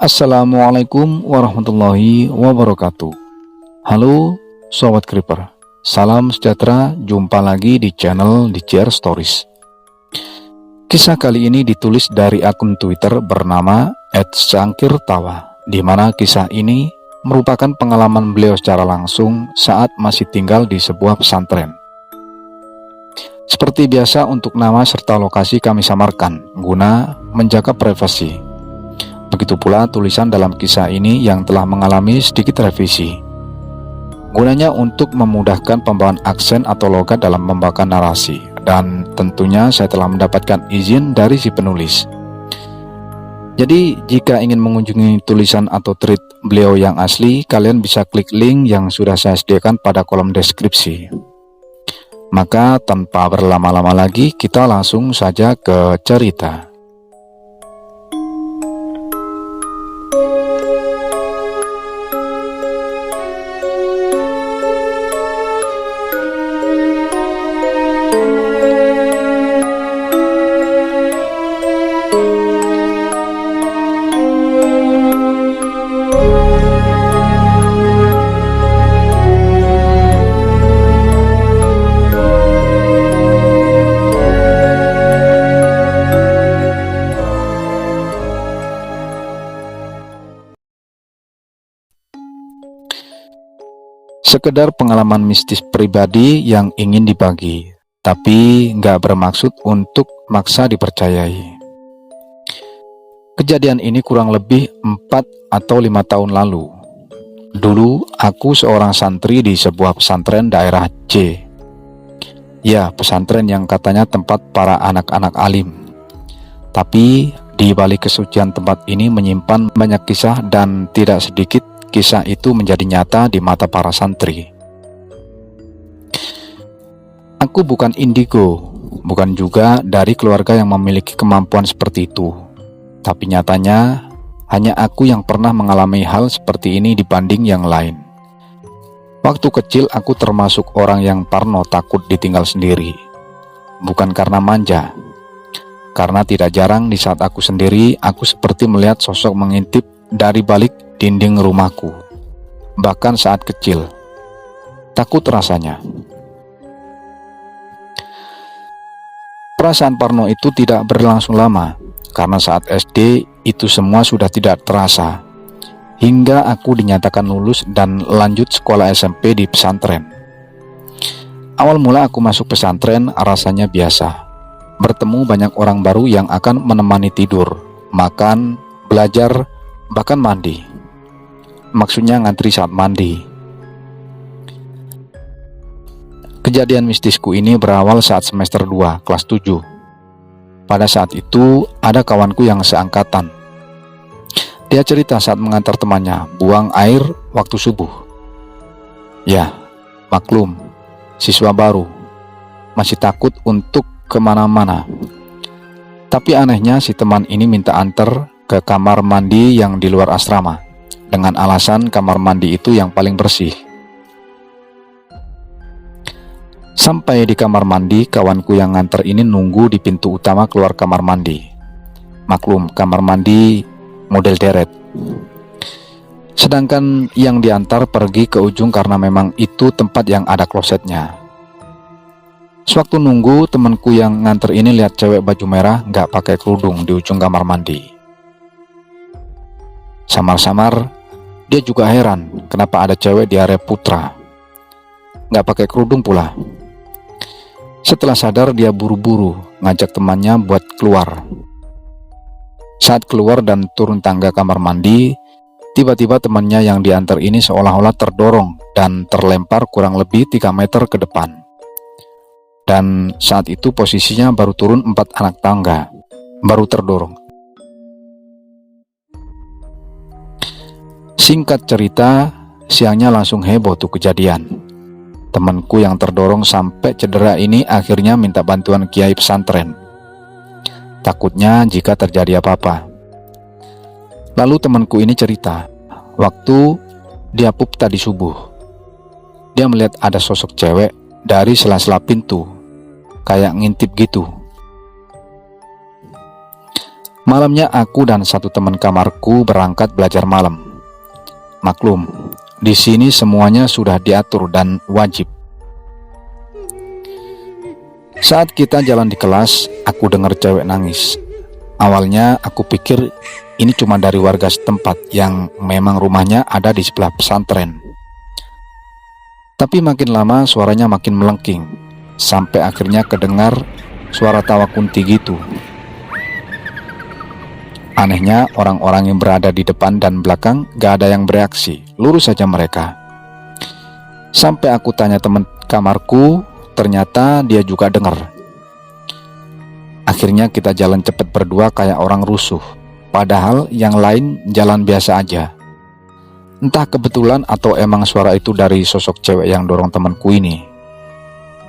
Assalamualaikum warahmatullahi wabarakatuh. Halo Sobat Creeper, salam sejahtera, jumpa lagi di channel DCR Stories. Kisah kali ini ditulis dari akun Twitter bernama @sangkirtawa, di mana kisah ini merupakan pengalaman beliau secara langsung saat masih tinggal di sebuah pesantren. Seperti biasa, untuk nama serta lokasi kami samarkan guna menjaga privasi. Begitu pula tulisan dalam kisah ini yang telah mengalami sedikit revisi, gunanya untuk memudahkan pembawaan aksen atau logat dalam membawakan narasi. Dan tentunya saya telah mendapatkan izin dari si penulis. Jadi jika ingin mengunjungi tulisan atau tweet beliau yang asli, kalian bisa klik link yang sudah saya sediakan pada kolom deskripsi. Maka tanpa berlama-lama lagi, kita langsung saja ke cerita. Sekedar pengalaman mistis pribadi yang ingin dibagi, tapi nggak bermaksud untuk maksa dipercayai. Kejadian ini kurang lebih 4 atau 5 tahun lalu. Dulu aku seorang santri di sebuah pesantren daerah C. Ya, pesantren yang katanya tempat para anak-anak alim. Tapi di balik kesucian tempat ini menyimpan banyak kisah, dan tidak sedikit kisah itu menjadi nyata di mata para santri. Aku bukan indigo, bukan juga dari keluarga yang memiliki kemampuan seperti itu. Tapi nyatanya, hanya aku yang pernah mengalami hal seperti ini dibanding yang lain. Waktu kecil aku termasuk orang yang parno, takut ditinggal sendiri. Bukan karena manja, karena tidak jarang di saat aku sendiri, aku seperti melihat sosok mengintip dari balik dinding rumahku. Bahkan saat kecil, takut rasanya. Perasaan parno itu tidak berlangsung lama, karena saat SD itu semua sudah tidak terasa, hingga aku dinyatakan lulus dan lanjut sekolah SMP di pesantren. Awal mula aku masuk pesantren rasanya biasa, bertemu banyak orang baru yang akan menemani tidur, makan, belajar, bahkan mandi. Maksudnya ngantri saat mandi. Kejadian mistisku ini berawal saat semester 2, kelas 7. Pada saat itu, ada kawanku yang seangkatan. Dia cerita saat mengantar temannya buang air waktu subuh. Ya, maklum, siswa baru, masih takut untuk kemana-mana. Tapi anehnya si teman ini minta antar ke kamar mandi yang di luar asrama, dengan alasan kamar mandi itu yang paling bersih. Sampai di kamar mandi, kawanku yang nganter ini nunggu di pintu utama keluar kamar mandi. Maklum, kamar mandi model deret. Sedangkan yang diantar pergi ke ujung karena memang itu tempat yang ada klosetnya. Sewaktu nunggu, temanku yang nganter ini lihat cewek baju merah nggak pakai kerudung di ujung kamar mandi. Samar-samar dia juga heran kenapa ada cewek di area putra, nggak pakai kerudung pula. Setelah sadar, dia buru-buru ngajak temannya buat keluar. Saat keluar dan turun tangga kamar mandi, tiba-tiba temannya yang diantar ini seolah-olah terdorong dan terlempar kurang lebih 3 meter ke depan. Dan saat itu posisinya baru turun 4 anak tangga, baru terdorong. Singkat cerita, siangnya langsung heboh tuh kejadian. Temanku yang terdorong sampai cedera ini akhirnya minta bantuan kiai pesantren. Takutnya jika terjadi apa-apa. Lalu temanku ini cerita, waktu dia pup tadi subuh, dia melihat ada sosok cewek dari sela-sela pintu, kayak ngintip gitu. Malamnya aku dan satu teman kamarku berangkat belajar malam. Maklum, di sini semuanya sudah diatur dan wajib. Saat kita jalan di kelas, aku dengar cewek nangis. Awalnya aku pikir ini cuma dari warga setempat yang memang rumahnya ada di sebelah pesantren. Tapi makin lama suaranya makin melengking, sampai akhirnya kedengar suara tawa kunti gitu. Anehnya orang-orang yang berada di depan dan belakang gak ada yang bereaksi, lurus saja mereka. Sampai aku tanya teman kamarku, ternyata dia juga dengar. Akhirnya kita jalan cepat berdua kayak orang rusuh, padahal yang lain jalan biasa aja. Entah kebetulan atau emang suara itu dari sosok cewek yang dorong temanku ini.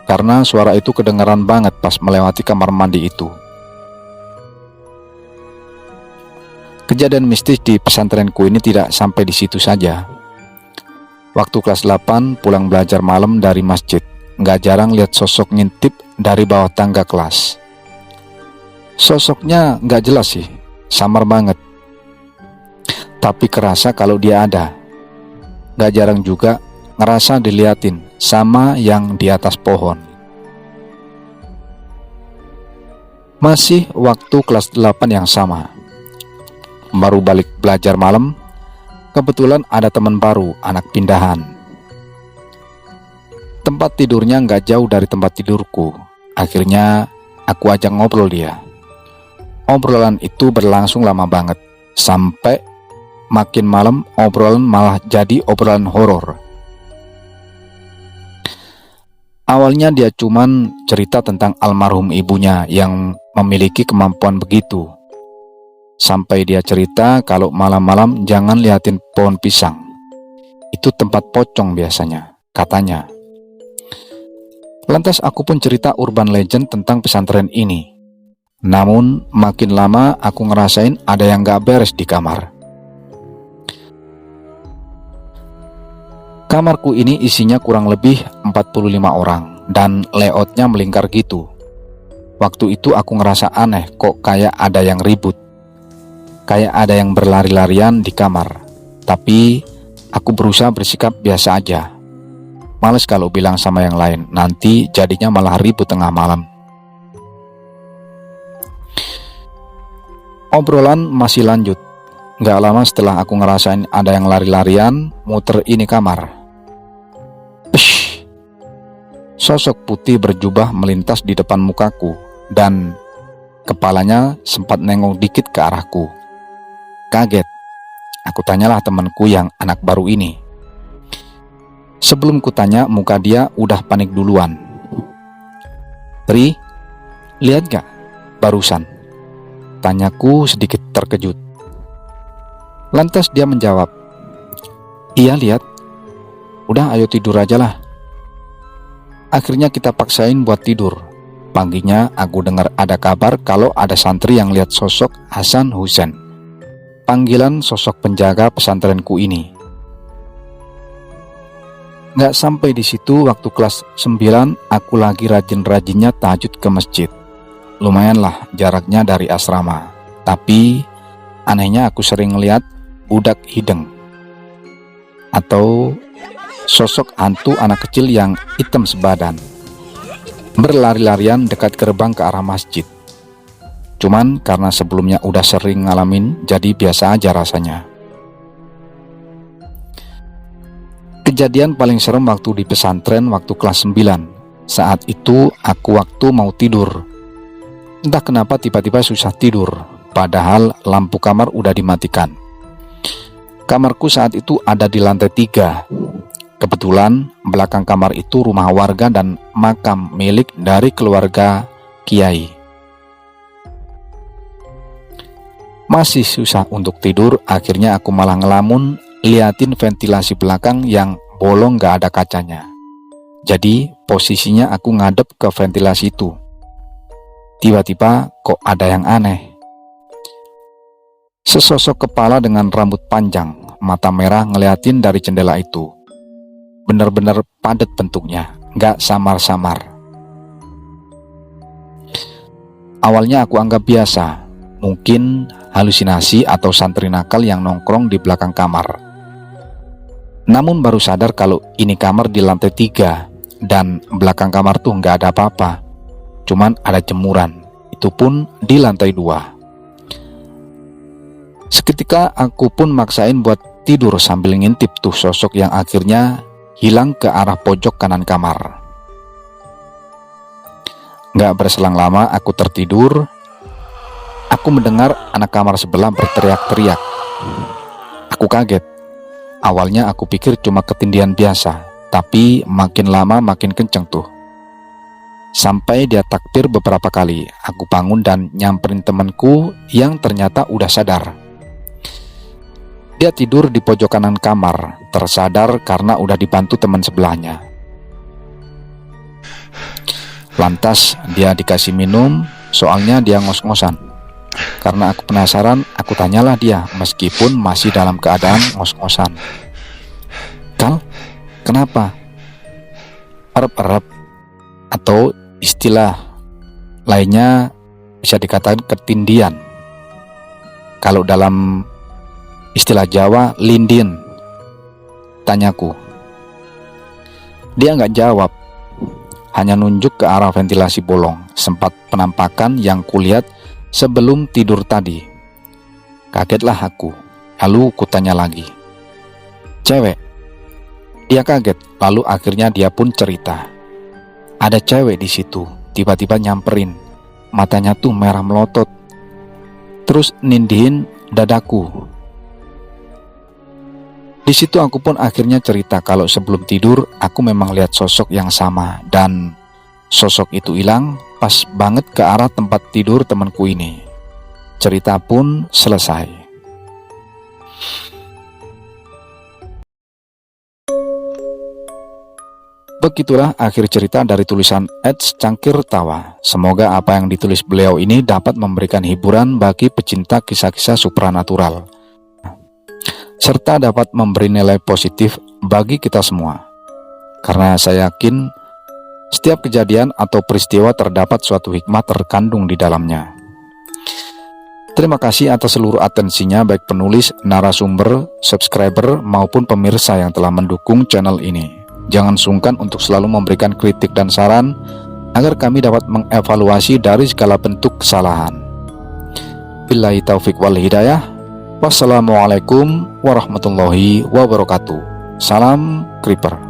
Karena suara itu kedengaran banget pas melewati kamar mandi itu. Kejadian mistis di pesantrenku ini tidak sampai di situ saja. Waktu kelas 8 pulang belajar malam dari masjid, gak jarang lihat sosok ngintip dari bawah tangga kelas. Sosoknya gak jelas sih, samar banget. Tapi kerasa kalau dia ada. Gak jarang juga ngerasa diliatin sama yang di atas pohon. Masih waktu kelas 8 yang sama. Baru balik belajar malam, kebetulan ada teman baru, anak pindahan. Tempat tidurnya gak jauh dari tempat tidurku. Akhirnya aku ajak ngobrol dia. Obrolan itu berlangsung lama banget, sampai makin malam obrolan malah jadi obrolan horor. Awalnya dia cuman cerita tentang almarhum ibunya yang memiliki kemampuan begitu. Sampai dia cerita kalau malam-malam jangan liatin pohon pisang. Itu tempat pocong biasanya, katanya. Lantas aku pun cerita urban legend tentang pesantren ini. Namun makin lama aku ngerasain ada yang gak beres di kamar. Kamarku ini isinya kurang lebih 45 orang dan layoutnya melingkar gitu. Waktu itu aku ngerasa aneh, kok kayak ada yang ribut. Kayak ada yang berlari-larian di kamar. Tapi aku berusaha bersikap biasa aja. Males kalau bilang sama yang lain, nanti jadinya malah ribut tengah malam. Obrolan masih lanjut. Gak lama setelah aku ngerasain ada yang lari-larian muter ini kamar. Pesh! Sosok putih berjubah melintas di depan mukaku dan kepalanya sempat nengok dikit ke arahku. Kaget. Aku tanyalah temanku yang anak baru ini. Sebelum kutanya, muka dia udah panik duluan. Pri, lihat gak barusan? Tanyaku sedikit terkejut. Lantas dia menjawab, iya lihat. Udah ayo tidur aja lah. Akhirnya kita paksain buat tidur. Paginya aku dengar ada kabar kalau ada santri yang lihat sosok Hasan Husain. Panggilan sosok penjaga pesantrenku ini. Gak sampai di situ, waktu kelas 9 aku lagi rajin-rajinnya tahajud ke masjid. Lumayanlah jaraknya dari asrama. Tapi anehnya aku sering lihat budak hideng atau sosok hantu anak kecil yang hitam sebadan berlari-larian dekat gerbang ke arah masjid. Cuman karena sebelumnya udah sering ngalamin, jadi biasa aja rasanya. Kejadian paling serem waktu di pesantren waktu kelas 9. Saat itu aku waktu mau tidur. Entah kenapa tiba-tiba susah tidur, padahal lampu kamar udah dimatikan. Kamarku saat itu ada di lantai 3. Kebetulan belakang kamar itu rumah warga dan makam milik dari keluarga kiai. Masih susah untuk tidur, akhirnya aku malah ngelamun liatin ventilasi belakang yang bolong gak ada kacanya. Jadi posisinya aku ngadep ke ventilasi itu. Tiba-tiba kok ada yang aneh. Sesosok kepala dengan rambut panjang, mata merah ngeliatin dari jendela itu. Bener-bener padat bentuknya, gak samar-samar. Awalnya aku anggap biasa, mungkin halusinasi atau santri nakal yang nongkrong di belakang kamar. Namun baru sadar kalau ini kamar di lantai 3 dan belakang kamar tuh nggak ada apa-apa, cuman ada jemuran, itu pun di lantai 2. Seketika aku pun maksain buat tidur sambil ngintip tuh sosok yang akhirnya hilang ke arah pojok kanan kamar. Nggak berselang lama aku tertidur. Aku mendengar anak kamar sebelah berteriak-teriak. Aku kaget. Awalnya aku pikir cuma ketindihan biasa, tapi makin lama makin kenceng tuh. Sampai dia takbir beberapa kali, aku bangun dan nyamperin temanku yang ternyata udah sadar. Dia tidur di pojok kanan kamar, tersadar karena udah dibantu teman sebelahnya. Lantas dia dikasih minum, soalnya dia ngos-ngosan. Karena aku penasaran, aku tanyalah dia meskipun masih dalam keadaan ngos-ngosan. "Kal, kenapa?" "Erep-erep," atau istilah lainnya bisa dikatakan ketindian. Kalau dalam istilah Jawa, lindin, tanyaku. Dia nggak jawab, hanya nunjuk ke arah ventilasi bolong, sempat penampakan yang kulihat sebelum tidur tadi. Kagetlah aku, lalu kutanya lagi. "Cewek?" Dia kaget, lalu akhirnya dia pun cerita. Ada cewek di situ, tiba-tiba nyamperin, matanya tuh merah melotot, terus nindihin dadaku. Di situ aku pun akhirnya cerita kalau sebelum tidur aku memang lihat sosok yang sama dan sosok itu hilang pas banget ke arah tempat tidur temanku ini. Cerita pun selesai. Begitulah akhir cerita dari tulisan @cangkir tawa. Semoga apa yang ditulis beliau ini dapat memberikan hiburan bagi pecinta kisah-kisah supranatural, serta dapat memberi nilai positif bagi kita semua. Karena saya yakin setiap kejadian atau peristiwa terdapat suatu hikmah terkandung di dalamnya. Terima kasih atas seluruh atensinya, baik penulis, narasumber, subscriber, maupun pemirsa yang telah mendukung channel ini. Jangan sungkan untuk selalu memberikan kritik dan saran agar kami dapat mengevaluasi dari segala bentuk kesalahan. Billahi taufik wal hidayah. Wassalamualaikum warahmatullahi wabarakatuh. Salam Creeper.